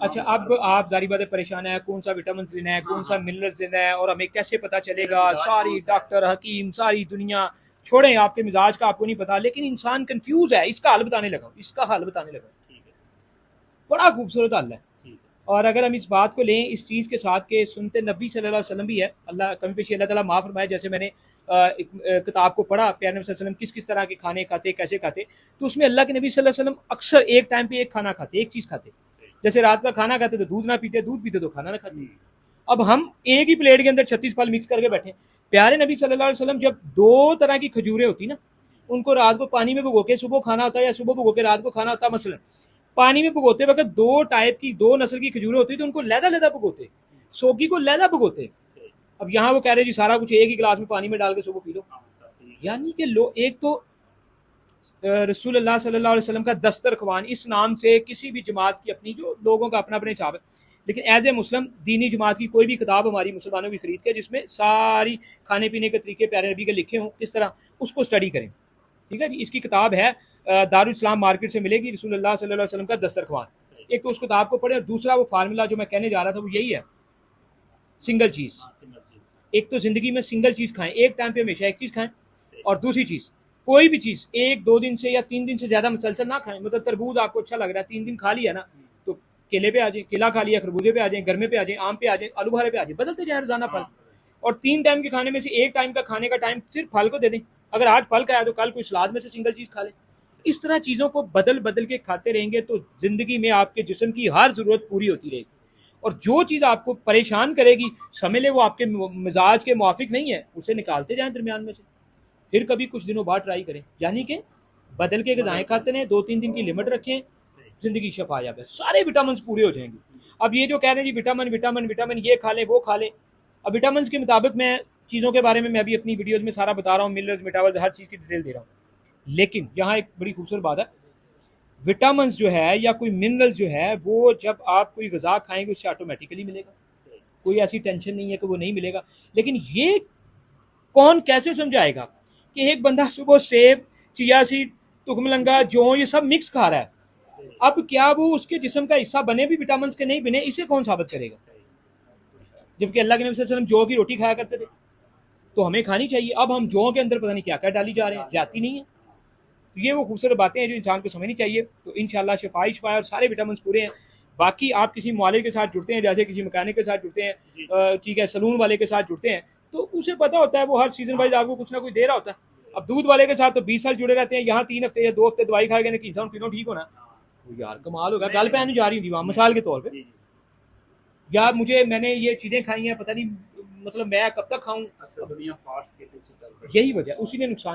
अच्छा, अब आप जारी बात है परेशान है कौन सा विटामिन लेना है, कौन सा मिनरल्स लेना है, और हमें कैसे पता चलेगा। सारी डॉक्टर हकीम सारी दुनिया छोड़ें, आपके मिजाज का आपको नहीं पता, लेकिन इंसान कंफ्यूज है। इसका हल बताने लगा, इसका हल बताने लगा। बड़ा खूबसूरत हल है। और अगर हम इस बात को लें इस चीज़ के साथ के सुनते नबी सल्लल्लाहु अलैहि वसल्लम भी है, अल्लाह कमी पेशी अल्लाह ताला माफ़ फरमाए। जैसे मैंने एक किताब को पढ़ा, प्यारे नबी सल्लल्लाहु अलैहि वसल्लम किस किस तरह के खाने खाते, कैसे खाते, तो उसमें अल्लाह के नबी सल्लल्लाहु अलैहि वसल्लम अक्सर एक टाइम पे एक खाना खाते, एक चीज़ खाते। जैसे रात का खाना खाते तो दूध ना पीते, दूध पीते तो खाना ना खाते। अब हम एक ही प्लेट के अंदर 36 फल मिक्स करके बैठे। प्यारे नबी सल्लल्लाहु अलैहि वसल्लम जब दो तरह की खजूरें होती ना, उनको रात को पानी में भिगो के सुबह खाना होता है, या सुबह भिगो के रात को खाना होता है। मसलन पानी में भिगोते वक्त दो टाइप की, दो नस्ल की खजूरें होती तो उनको लहदा लहदा भिगोते, सोगी को लहदा भिगोते। अब यहाँ वो कह रहे जी सारा कुछ एक ही गिलास में पानी में डाल के सुबह पी लो। यानी कि लो, एक तो रसूलुल्लाह सल्लल्लाहु अलैहि वसल्लम का दस्तरख्वान, इस नाम से किसी भी जमात की अपनी, जो लोगों का अपना अपने हिसाब है, लेकिन एज ए मुस्लिम दीनी जमात की कोई भी किताब हमारी मुसलमानों की खरीद के जिसमें सारी खाने पीने के तरीके प्यारे नबी के लिखे हों किस तरह, उसको स्टडी करें। ठीक है जी, इसकी किताब है दारुल इस्लाम मार्केट से मिलेगी, रसूलुल्लाह सल्लल्लाहु अलैहि वसल्लम का दस्तरख्वान। एक तो उस किताब को पढ़े, और दूसरा वो फार्मूला जो मैं कहने जा रहा था वो यही है, सिंगल चीज़। एक तो जिंदगी में सिंगल चीज़ खाएं, एक टाइम पे हमेशा एक चीज़ खाएं। और दूसरी चीज़, कोई भी चीज़ एक दो दिन से या 3 दिन से ज़्यादा मुसलसल ना खाएं। मतलब तरबूज आपको अच्छा लग रहा है, 3 दिन खा लिया ना, तो केले पे आ जाए, केला खा लिया, खरबूजे पे आ जाए, गर्मे पे आ जाए, आम पे आ जाए, आलू बुखारे पे आ जाए, बदलते जाए रोजाना फल। और 3 टाइम के खाने में से एक टाइम का खाने का टाइम सिर्फ फल को दे दें। अगर आज फल खाया तो कल कोई सलाद में से सिंगल चीज़ खा लें। इस तरह चीज़ों को बदल बदल के खाते रहेंगे तो ज़िंदगी में आपके जिस्म की हर ज़रूरत पूरी होती रहेगी। और जो चीज़ आपको परेशान करेगी, समझ ले वो आपके मिजाज के मुआफिक नहीं है, उसे निकालते जाएं दरमियान में से। फिर कभी कुछ दिनों बाद ट्राई करें, यानी कि बदल के गजाएं खाते रहें, 2-3 दिन की लिमिट रखें, जिंदगी शफायाब है, सारे विटामिन पूरे हो जाएंगे। अब ये जो कह रहे हैं जी विटामिन विटामिन विटामिन ये खा लें वो खा लें, अब विटामिन के मुताबिक मैं चीज़ों के बारे में मैं भी अपनी वीडियोज़ में सारा बता रहा हूँ, मिनरल्स विटामिन हर चीज़ की डिटेल दे रहा हूँ। लेकिन यहाँ एक बड़ी खूबसूरत बात है, विटामिन जो है या कोई मिनरल जो है वो जब आप कोई गज़ा खाएंगे उससे ऑटोमेटिकली मिलेगा, कोई ऐसी टेंशन नहीं है कि वो नहीं मिलेगा। लेकिन ये कौन कैसे समझाएगा कि एक बंदा सुबह सेब, चिया सीड, तुखमलंगा, जौ ये सब मिक्स खा रहा है, अब क्या वो उसके जिस्म का हिस्सा बने भी विटामिन के नहीं बने, इसे कौन साबित करेगा। जबकि अल्लाह के नबी सल्लल्लाहु अलैहि वसल्लम जौ की रोटी खाया करते थे, तो हमें खानी चाहिए। अब हम जौ के अंदर पता नहीं क्या क्या डाली जा रहे हैं, ज्यादा नहीं है। तो ये वो खूबसूरत बातें हैं जो इंसान को समझनी चाहिए। तो इंशाल्लाह शिफाई शिफा और सारे विटामिन पूरे हैं। बाकी आप किसी मुआलिज के साथ जुड़ते हैं, जैसे किसी मकैनिक के साथ जुड़ते हैं, ठीक है, सलून वाले के साथ जुड़ते हैं, तो उसे पता होता है वो हर सीजन वाइज आपको कुछ ना कुछ दे रहा होता है। अब दूध वाले के साथ तो 20 साल जुड़े रहते हैं, यहाँ 3 हफ्ते या 2 हफ्ते दवाई खा गए कि तीनों ठीक होना, तो यार कमाल होगा। गल पहन जा रही थी वहाँ मिसाल के तौर पर, यार मुझे मैंने ये चीज़ें खाई हैं, पता नहीं मतलब मैं कब तक खाऊं। यही वजह, उसी ने नुकसान